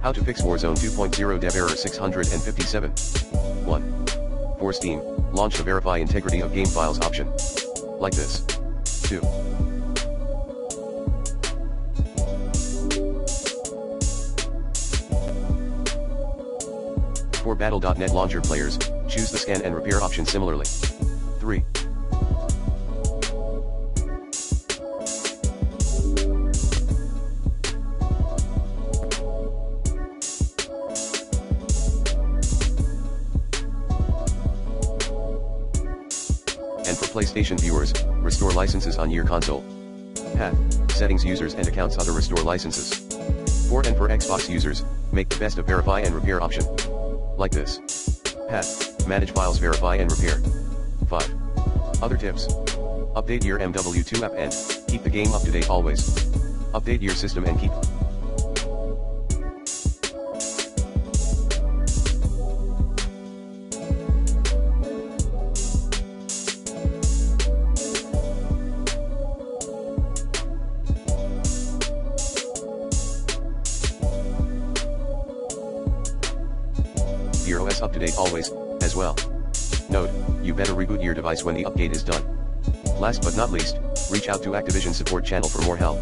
How to fix Warzone 2.0 dev error 657. 1. For Steam, launch the Verify Integrity of Game Files option. Like this. 2. For Battle.net launcher players, choose the Scan and Repair option similarly. 3. And for PlayStation viewers, restore licenses on your console. Path, settings users and accounts auto restore licenses. 4. And for Xbox users, make the best of Verify and Repair option. Like this. Path, manage files verify and repair. 5. Other tips. Update your MW2 app and keep the game up to date always. Update your system and keep your OS up to date always, as well. Note, you better reboot your device when the update is done. Last but not least, reach out to Activision support channel for more help.